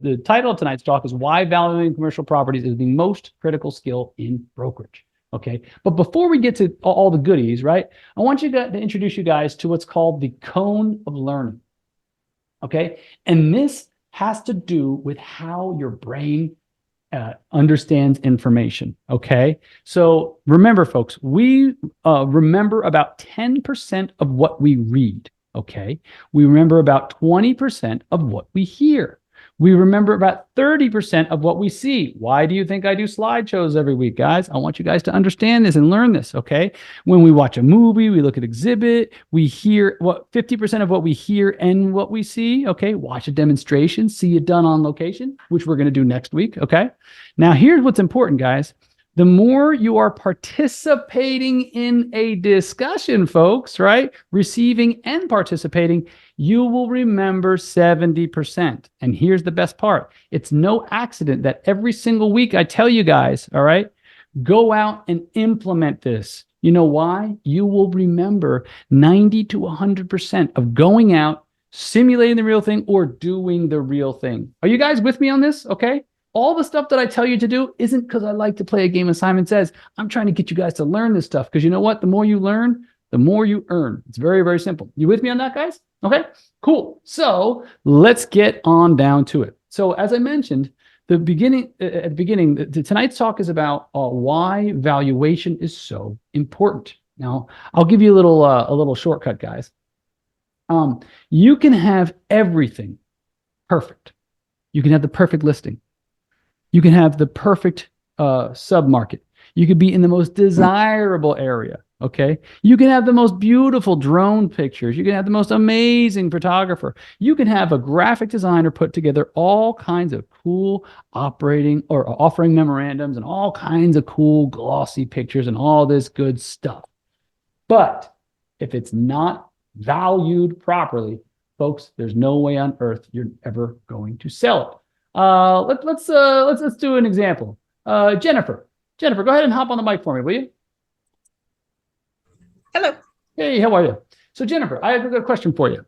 the title of tonight's talk is why valuing commercial properties is the most critical skill in brokerage. Okay. But before we get to all the goodies, right, I want you to introduce you guys to what's called the cone of learning. Okay. And this has to do with how your brain understands information. Okay. So remember, folks, we remember about 10% of what we read. Okay. We remember about 20% of what we hear. We remember about 30% of what we see. Why do you think I do slideshows every week, guys? I want you guys to understand this and learn this, okay? When we watch a movie, we look at exhibit, we hear 50% of what we hear and what we see, okay? Watch a demonstration, see it done on location, which we're going to do next week, okay? Now, here's what's important, guys. The more you are participating in a discussion, folks, right? Receiving and participating, you will remember 70%. And here's the best part. It's no accident that every single week I tell you guys, all right, go out and implement this. You know why? You will remember 90 to 100% of going out, simulating the real thing, or doing the real thing. Are you guys with me on this? Okay. All the stuff that I tell you to do isn't because I like to play a game of Simon Says. I'm trying to get you guys to learn this stuff because you know what? The more you learn, the more you earn. It's very, very simple. You with me on that, guys? Okay, cool. So let's get on down to it. So as I mentioned, tonight's talk is about why valuation is so important. Now, I'll give you a little shortcut, guys. You can have everything perfect. You can have the perfect listing. You can have the perfect submarket. You could be in the most desirable area, okay? You can have the most beautiful drone pictures. You can have the most amazing photographer. You can have a graphic designer put together all kinds of cool operating or offering memorandums and all kinds of cool glossy pictures and all this good stuff. But if it's not valued properly, folks, there's no way on earth you're ever going to sell it. Let's do an example. Jennifer, go ahead and hop on the mic for me, will you? Hello. Hey, how are you? So Jennifer, I have a question for you.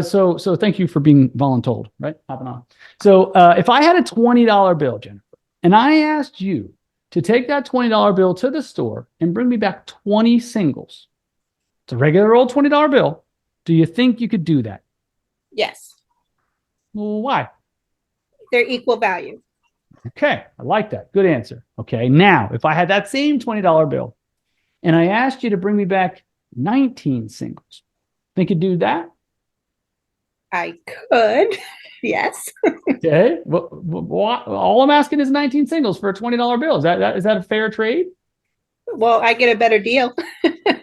So thank you for being voluntold, right? Hopping on. So if I had a $20 bill, Jennifer, and I asked you to take that $20 bill to the store and bring me back 20 singles, it's a regular old $20 bill. Do you think you could do that? Yes. Well, why? They're equal value. Okay, I like that. Good answer. Okay, now, if I had that same $20 bill and I asked you to bring me back 19 singles, think you'd do that? I could, yes. Okay, well, all I'm asking is 19 singles for a $20 bill. Is that a fair trade? Well, I get a better deal.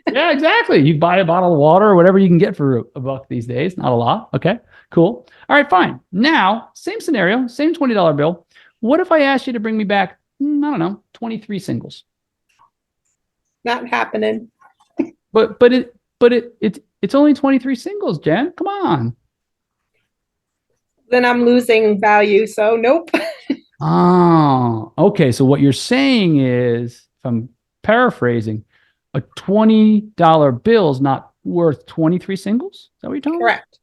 Yeah, exactly. You buy a bottle of water or whatever you can get for $1 these days. Not a lot. Okay, cool. All right, fine. Now, same scenario, same $20 bill. What if I asked you to bring me back, I don't know, 23 singles? Not happening. But it's only 23 singles, Jen. Come on. Then I'm losing value, so nope. Oh, okay. So what you're saying is, if I'm paraphrasing, a $20 bill is not worth 23 singles? Is that what you're telling me? Correct.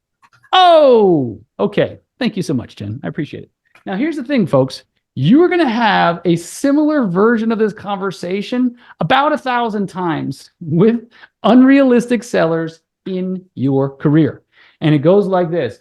Oh, okay. Thank you so much, Jen. I appreciate it. Now, here's the thing, folks. You are going to have a similar version of this conversation about 1,000 times with unrealistic sellers in your career. And it goes like this.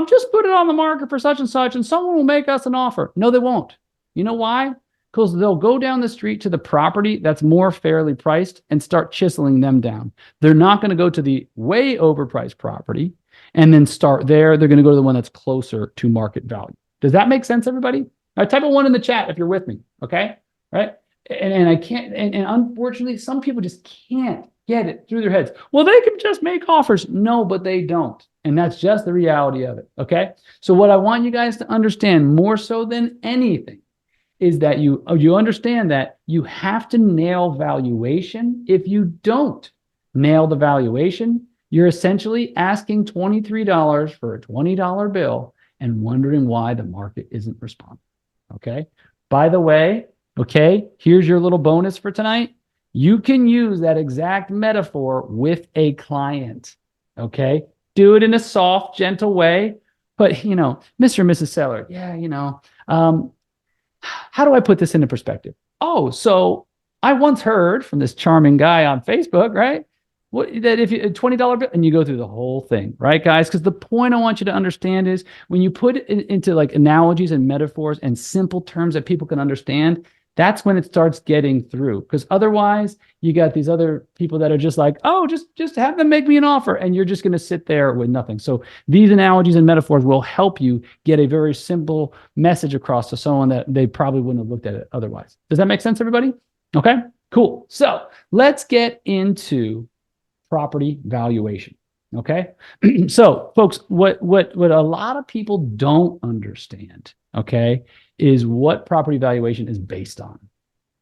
Just put it on the market for such and someone will make us an offer. No, they won't. You know why? Because they'll go down the street to the property that's more fairly priced and start chiseling them down. They're not going to go to the way overpriced property and then start there. They're going to go to the one that's closer to market value. Does that make sense, everybody? Type a 1 in the chat if you're with me, okay? Right? And I can't, and unfortunately, some people just can't get it through their heads. Well, they can just make offers. No, but they don't. And that's just the reality of it, okay? So what I want you guys to understand more so than anything is that you understand that you have to nail valuation. If you don't nail the valuation, you're essentially asking $23 for a $20 bill and wondering why the market isn't responding, okay? By the way, okay, here's your little bonus for tonight. You can use that exact metaphor with a client, okay? Do it in a soft, gentle way. but Mr. and Mrs. Seller, yeah, how do I put this into perspective? Oh, so I once heard from this charming guy on Facebook, right? That if you $20 bill, and you go through the whole thing, right, guys? Because the point I want you to understand is when you put it into like analogies and metaphors and simple terms that people can understand, that's when it starts getting through. Because otherwise, you got these other people that are just like, oh, just have them make me an offer, and you're just going to sit there with nothing. So these analogies and metaphors will help you get a very simple message across to someone that they probably wouldn't have looked at it otherwise. Does that make sense, everybody? Okay, cool. So let's get into property valuation. Okay. So folks, what a lot of people don't understand, okay, is what property valuation is based on.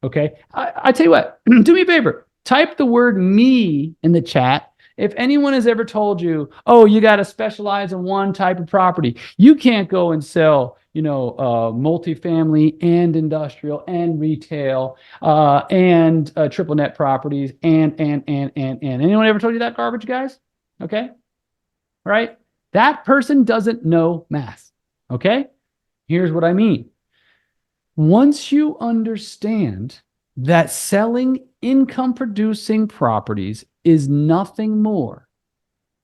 Okay. I tell you what, do me a favor, type the word me in the chat. If anyone has ever told you, oh, you got to specialize in one type of property, you can't go and sell, multifamily and industrial and retail and triple net properties and anyone ever told you that garbage, guys? Okay. Right. That person doesn't know math. Okay. Here's what I mean. Once you understand that selling income producing properties is nothing more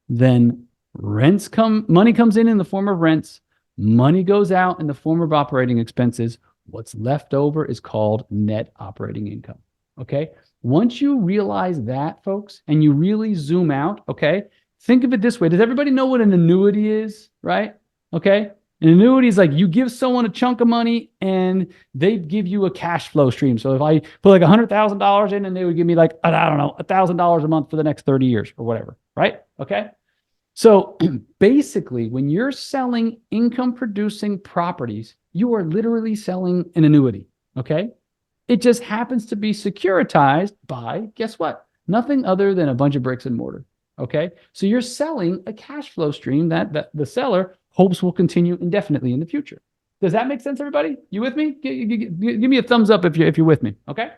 than money comes in the form of rents, money goes out in the form of operating expenses. What's left over is called net operating income. Okay. Once you realize that, folks, and you really zoom out, okay, think of it this way. Does everybody know what an annuity is, right? Okay. An annuity is like you give someone a chunk of money and they give you a cash flow stream. So if I put like $100,000 in and they would give me like, I don't know, $1,000 a month for the next 30 years or whatever, right? Okay. So basically, when you're selling income producing properties, you are literally selling an annuity. Okay. It just happens to be securitized by, guess what? Nothing other than a bunch of bricks and mortar. Okay. So you're selling a cash flow stream that the seller hopes will continue indefinitely in the future. Does that make sense, everybody? You with me? Give me a thumbs up if you're with me. Okay.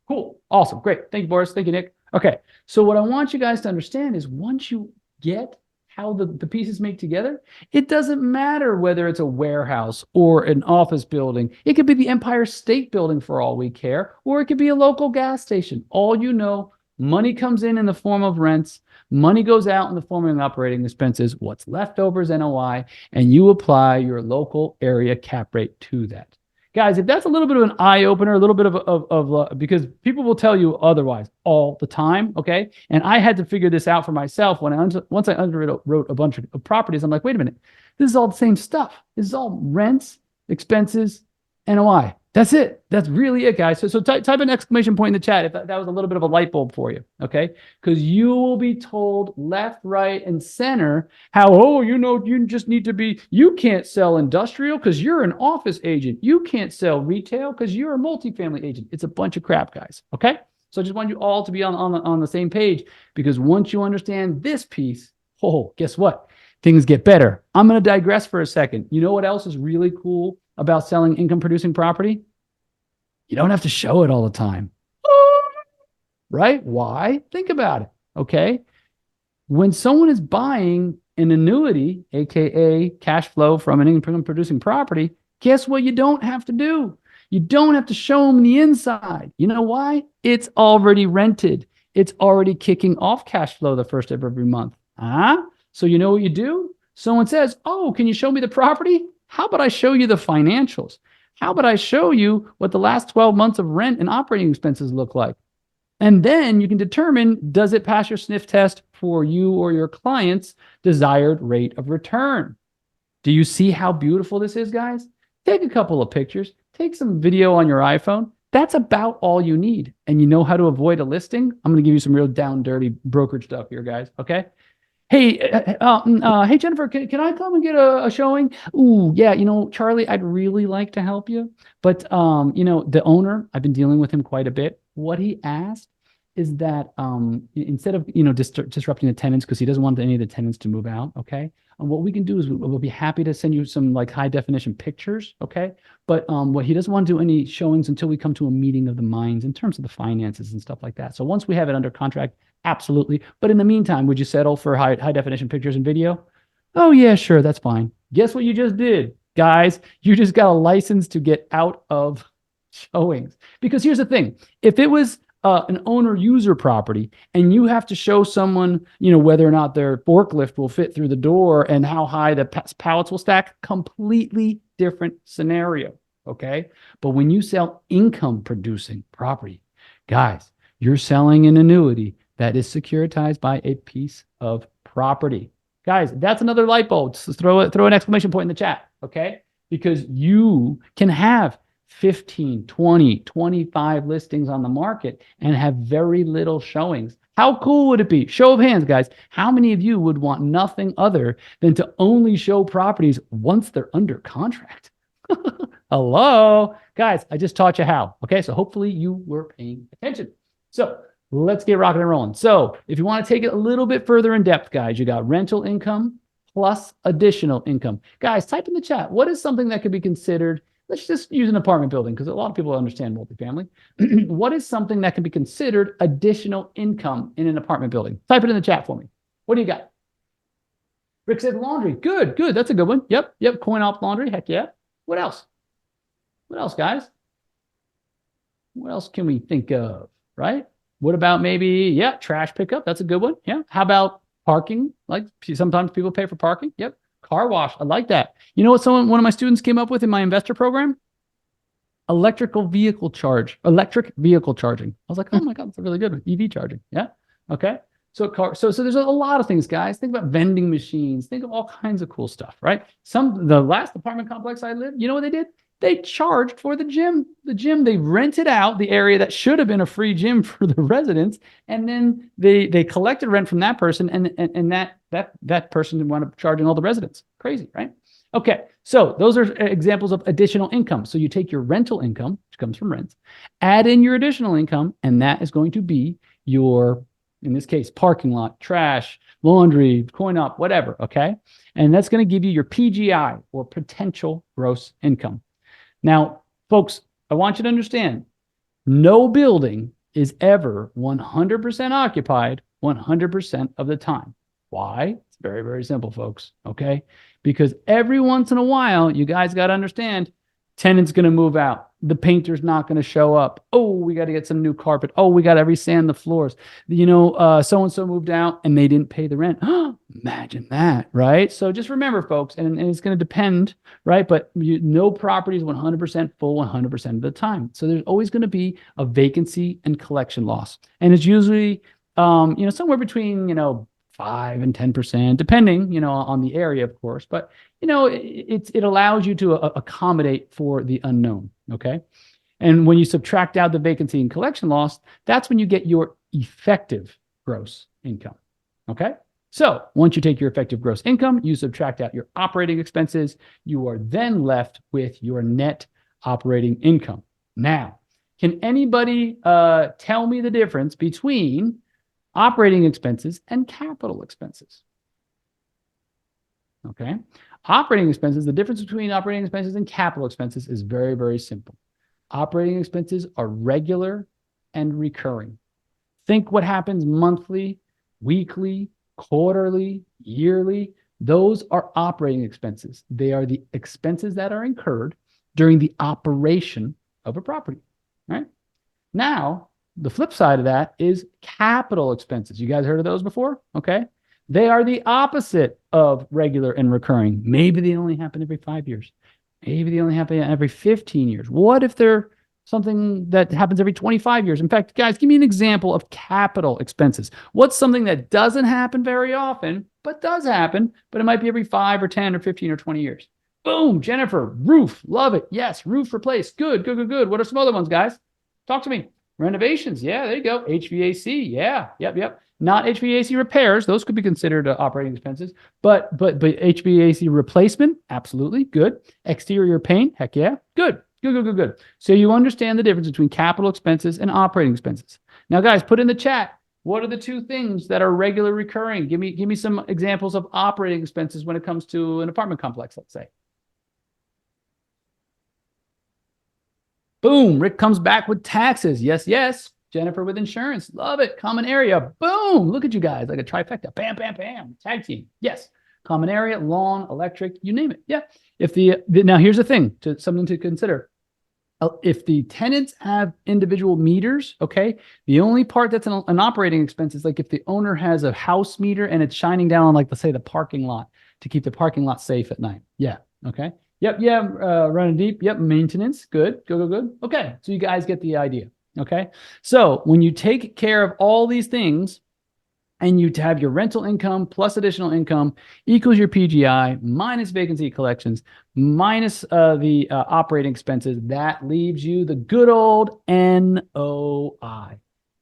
Cool. Awesome. Great. Thank you, Boris. Thank you, Nick. Okay. So what I want you guys to understand is once you get how the pieces make together, it doesn't matter whether it's a warehouse or an office building. It could be the Empire State Building for all we care, or it could be a local gas station. All you know, money comes in the form of rents. Money goes out in the form of operating expenses. What's left over is NOI, and you apply your local area cap rate to that. Guys, if that's a little bit of an eye opener, a little bit of because people will tell you otherwise all the time, okay? And I had to figure this out for myself when once I underwrote a bunch of properties. I'm like, wait a minute, this is all the same stuff. This is all rents, expenses, NOI. That's it. That's really it, guys. So type an exclamation point in the chat if that was a little bit of a light bulb for you, okay? Because you will be told left, right, and center how, oh, you just need to be, you can't sell industrial because you're an office agent. You can't sell retail because you're a multifamily agent. It's a bunch of crap, guys, okay? So I just want you all to be on the same page, because once you understand this piece, oh, guess what? Things get better. I'm going to digress for a second. You know what else is really cool about selling income producing property? You don't have to show it all the time. Right? Why? Think about it. Okay. When someone is buying an annuity, AKA cash flow from an income producing property, guess what you don't have to do? You don't have to show them the inside. You know why? It's already rented. It's already kicking off cash flow the first of every month. So you know what you do? Someone says, oh, can you show me the property? How about I show you the financials? How about I show you what the last 12 months of rent and operating expenses look like? And then you can determine, does it pass your sniff test for you or your client's desired rate of return? Do you see how beautiful this is, guys? Take a couple of pictures, take some video on your iPhone. That's about all you need. And you know how to avoid a listing? I'm going to give you some real down dirty brokerage stuff here, guys. Okay. Hey, hey, Jennifer, can I come and get a showing? Ooh, yeah, Charlie, I'd really like to help you. But, the owner, I've been dealing with him quite a bit. What he asked is that instead of, disrupting the tenants, because he doesn't want any of the tenants to move out, okay? And what we can do is we'll be happy to send you some like high definition pictures, okay? But what he doesn't want to do any showings until we come to a meeting of the minds in terms of the finances and stuff like that. So once we have it under contract, absolutely. But in the meantime, would you settle for high definition pictures and video? Oh, yeah, sure. That's fine. Guess what you just did, guys? You just got a license to get out of showings. Because here's the thing, if it was an owner user property and you have to show someone, whether or not their forklift will fit through the door and how high the pallets will stack, completely different scenario. Okay. But when you sell income producing property, guys, you're selling an annuity that is securitized by a piece of property. Guys, that's another light bulb. Just throw an exclamation point in the chat. Okay. Because you can have 15, 20, 25 listings on the market and have very little showings. How cool would it be? Show of hands, guys. How many of you would want nothing other than to only show properties once they're under contract? Hello, guys, I just taught you how. Okay, so hopefully you were paying attention. So let's get rocking and rolling. So if you want to take it a little bit further in depth, guys, you got rental income plus additional income. Guys, type in the chat. What is something that could be considered? Let's just use an apartment building because a lot of people understand multifamily. What is something that can be considered additional income in an apartment building? Type it in the chat for me. What do you got? Rick said laundry. Good, good. That's a good one. Yep. Coin op laundry. Heck yeah. What else? What else, guys? What else can we think of, right? What about maybe, trash pickup? That's a good one. Yeah. How about parking? Like sometimes people pay for parking. Yep. Car wash. I like that. You know what one of my students came up with in my investor program? Electric vehicle charging. I was like, oh my God, that's really good. EV charging. Yeah. Okay. So there's a lot of things, guys. Think about vending machines. Think of all kinds of cool stuff, right? The last apartment complex I lived, you know what they did? They charged for the gym. They rented out the area that should have been a free gym for the residents, and then they collected rent from that person, and that person wound up charging all the residents. Crazy, right? Okay, so those are examples of additional income. So you take your rental income, which comes from rent, add in your additional income, and that is going to be your, in this case, parking lot, trash, laundry, coin op, whatever. Okay, and that's going to give you your PGI, or potential gross income. Now, folks, I want you to understand, no building is ever 100% occupied 100% of the time. Why? It's very, very simple, folks. Okay. Because every once in a while, you guys got to understand, tenant's going to move out. The painter's not going to show up. Oh, we got to get some new carpet. Oh, we got to resand the floors. So-and-so moved out and they didn't pay the rent. Imagine that, right? So just remember, folks, and it's going to depend, right? But no property is 100% full 100% of the time. So there's always going to be a vacancy and collection loss. And it's usually, somewhere between, 5 and 10%, depending, on the area, of course. But, it allows you to accommodate for the unknown. Okay. And when you subtract out the vacancy and collection loss, that's when you get your effective gross income. Okay. So once you take your effective gross income, you subtract out your operating expenses, you are then left with your net operating income. Now, can anybody tell me the difference between operating expenses and capital expenses? Okay. Operating expenses, the difference between operating expenses and capital expenses is very, very simple. Operating expenses are regular and recurring. Think what happens monthly, weekly, quarterly, yearly. Those are operating expenses. They are the expenses that are incurred during the operation of a property, right? Now, the flip side of that is capital expenses. You guys heard of those before? Okay. They are the opposite of regular and recurring. Maybe they only happen every 5 years. Maybe they only happen every 15 years. What if they're something that happens every 25 years? In fact, guys, give me an example of capital expenses. What's something that doesn't happen very often, but does happen, but it might be every 5 or 10 or 15 or 20 years? Boom, Jennifer, roof, love it. Yes, roof replaced. Good. What are some other ones, guys? Talk to me. Renovations. Yeah, there you go. HVAC. Yeah. Yep. Not HVAC repairs. Those could be considered operating expenses, but HVAC replacement. Absolutely. Good. Exterior paint. Heck yeah. Good. So you understand the difference between capital expenses and operating expenses. Now, guys, put in the chat, what are the two things that are regular recurring? Give me some examples of operating expenses when it comes to an apartment complex, let's say. Boom, Rick comes back with taxes. Yes. Jennifer with insurance. Love it. Common area. Boom. Look at you guys, like a trifecta. Bam. Tag team. Yes. common area, lawn, electric, you name it. Yeah. If now here's the thing, something to consider. If the tenants have individual meters, okay, the only part that's an operating expense is like if the owner has a house meter and it's shining down on, like, let's say, the parking lot to keep the parking lot safe at night. Yeah. Okay. Yep. Yeah. Running deep. Yep. Maintenance. Good. Good. Okay. So you guys get the idea. Okay. So when you take care of all these things, and you have your rental income plus additional income equals your PGI minus vacancy collections minus the operating expenses, that leaves you the good old NOI.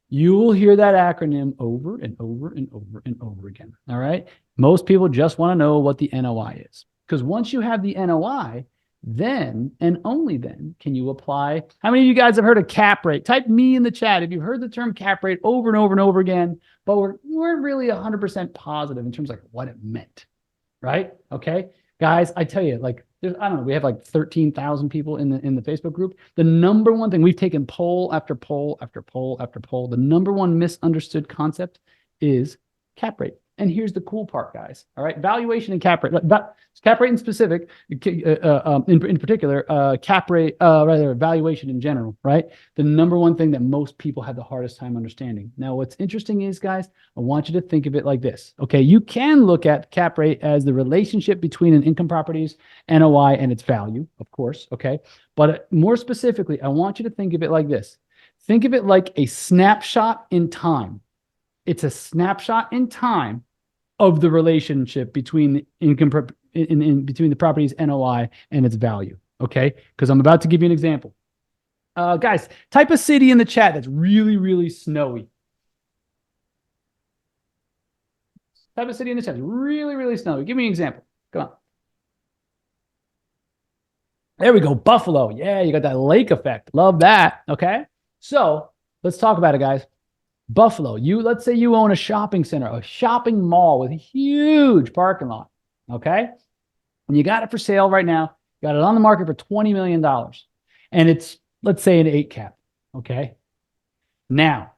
You will hear that acronym over and over and over and over again. All right. Most people just want to know what the NOI is, because once you have the NOI, then and only then can you apply. How many of you guys have heard of cap rate? Type me in the chat if you've heard the term cap rate over and over and over again, but we're really 100% positive in terms of like what it meant, right? Okay, guys, I tell you, like, I don't know, we have like 13,000 people in the Facebook group. The number one thing, we've taken poll after poll after poll after poll, the number one misunderstood concept is cap rate. And here's the cool part, guys. All right, valuation and cap rate. Cap rate in specific, in particular, cap rate, rather valuation in general, right? The number one thing that most people have the hardest time understanding. Now, what's interesting is, guys, I want you to think of it like this. Okay, you can look at cap rate as the relationship between an income property's NOI and its value, of course. Okay, but more specifically, I want you to think of it like this. Think of it like a snapshot in time. It's a snapshot in time of the relationship between the income between the property's NOI and its value. Okay, because I'm about to give you an example. Guys, type a city in the chat that's really, really snowy. Type a city in the chat that's really, really snowy. Give me an example. Come on. There we go. Buffalo. Yeah, you got that lake effect. Love that. Okay, so let's talk about it, guys. Buffalo, let's say you own a shopping center, a shopping mall with a huge parking lot, okay? And you got it for sale right now. You got it on the market for $20 million. And it's, let's say, an 8 cap, okay? Now,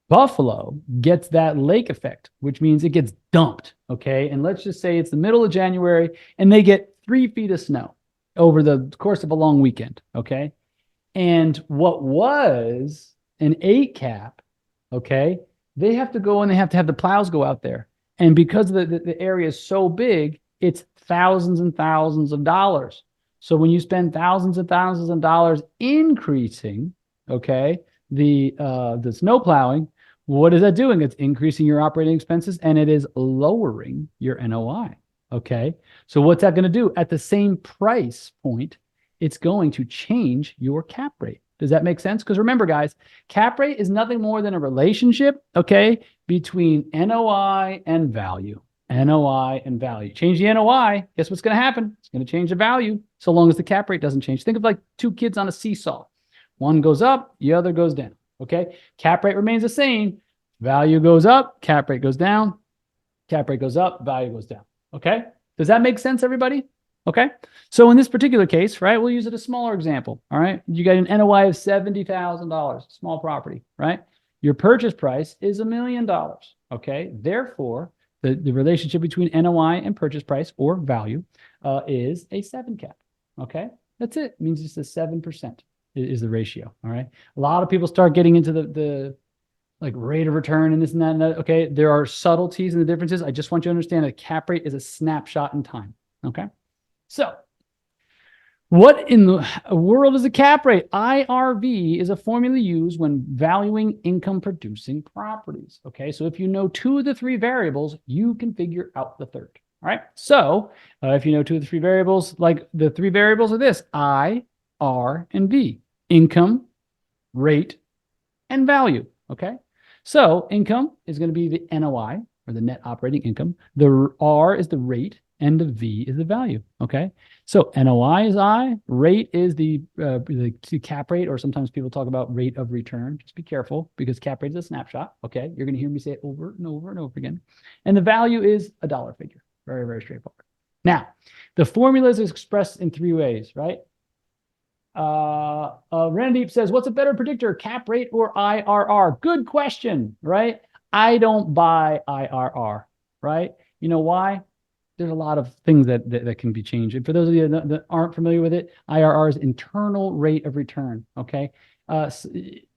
Buffalo gets that lake effect, which means it gets dumped, okay? And let's just say it's the middle of January and they get 3 feet of snow over the course of a long weekend, okay? And what was an 8 cap, okay, they have to go and they have to have the plows go out there. And because the area is so big, it's thousands and thousands of dollars. So when you spend thousands and thousands of dollars increasing, okay, the snow plowing, what is that doing? It's increasing your operating expenses and it is lowering your NOI. Okay, so what's that going to do? At the same price point, it's going to change your cap rate. Does that make sense? Because remember, guys, cap rate is nothing more than a relationship, okay, between NOI and value. NOI and value. Change the NOI, guess what's going to happen? It's going to change the value so long as the cap rate doesn't change. Think of like 2 kids on a seesaw. One goes up, the other goes down, okay? Cap rate remains the same. Value goes up, cap rate goes down. Cap rate goes up, value goes down, okay? Does that make sense, everybody? Okay, so in this particular case, right, we'll use it a smaller example. All right, you got an NOI of $70,000, small property, right? Your purchase price is $1 million. Okay, therefore, the relationship between NOI and purchase price or value is a 7 cap. Okay, that's it. It means it's a 7% is the ratio. All right, a lot of people start getting into the like rate of return and this and that and that. Okay, there are subtleties and the differences. I just want you to understand that cap rate is a snapshot in time. Okay. So what in the world is a cap rate? IRV is a formula used when valuing income producing properties. Okay, so if you know 2 of the 3 variables, you can figure out the third. All right, so if you know 2 of the 3 variables, like the 3 variables are this: I, R, and V. Income, rate, and value. Okay, so income is going to be the NOI, or the net operating income. The R is the rate, and the V is the value. Okay, so NOI is I, rate is the cap rate, or sometimes people talk about rate of return. Just be careful because cap rate is a snapshot. Okay, you're going to hear me say it over and over and over again. And the value is a dollar figure. Very, very straightforward. Now, the formula is expressed in 3 ways, right? Randeep says, what's a better predictor, cap rate or IRR? Good question, right? I don't buy IRR, right? You know why? there's a lot of things that can be changed. And for those of you that aren't familiar with it, IRR is internal rate of return. Okay.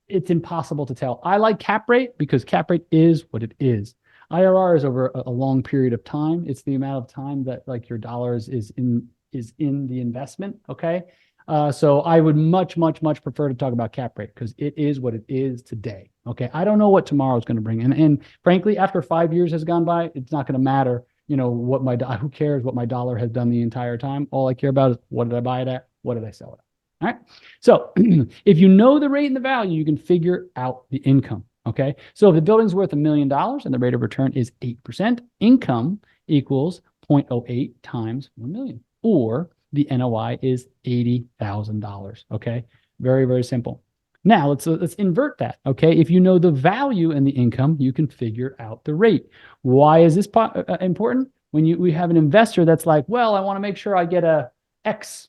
It's impossible to tell. I like cap rate because cap rate is what it is. IRR is over a long period of time. It's the amount of time that like your dollars is in the investment. Okay. So I would much prefer to talk about cap rate because it is what it is today. Okay. I don't know what tomorrow is going to bring. And frankly, after 5 years has gone by, it's not going to matter, you know, who cares what my dollar has done the entire time. All I care about is what did I buy it at? What did I sell it at? All right. So if you know the rate and the value, you can figure out the income. Okay. So if the building's worth $1 million and the rate of return is 8%, income equals 0.08 times 1 million, or the NOI is $80,000. Okay. Very simple. Now let's invert that. Okay. If you know the value and the income, you can figure out the rate. Why is this important? When we have an investor that's like, well, I want to make sure I get a X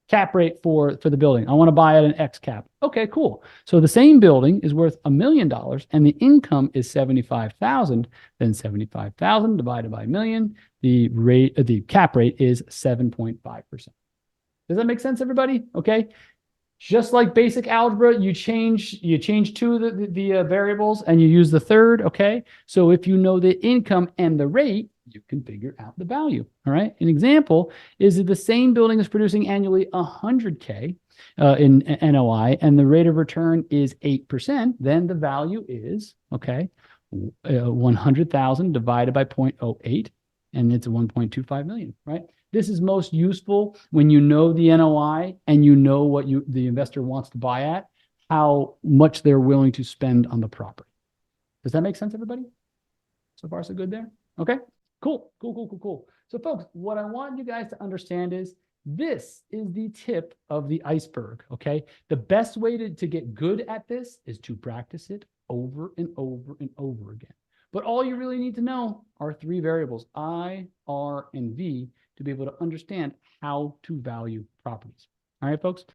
cap rate for the building. I want to buy at an X cap. Okay, cool. So the same building is worth $1 million and the income is 75,000. Then 75,000 divided by a million, the cap rate is 7.5%. Does that make sense, everybody? Okay. Just like basic algebra, you change two of the variables and you use the third. Okay. So if you know the income and the rate, you can figure out the value. All right. An example is that the same building is producing annually 100K in NOI and the rate of return is 8%. Then the value is, okay, 100,000 divided by 0.08 and it's 1.25 million, right? This is most useful when you know the NOI and you know what the investor wants to buy at, how much they're willing to spend on the property. Does that make sense, everybody? So far, so good there? Okay, cool. So folks, what I want you guys to understand is this is the tip of the iceberg, okay? The best way to get good at this is to practice it over and over and over again. But all you really need to know are 3 variables, I, R, and V, to be able to understand how to value properties. All right, folks?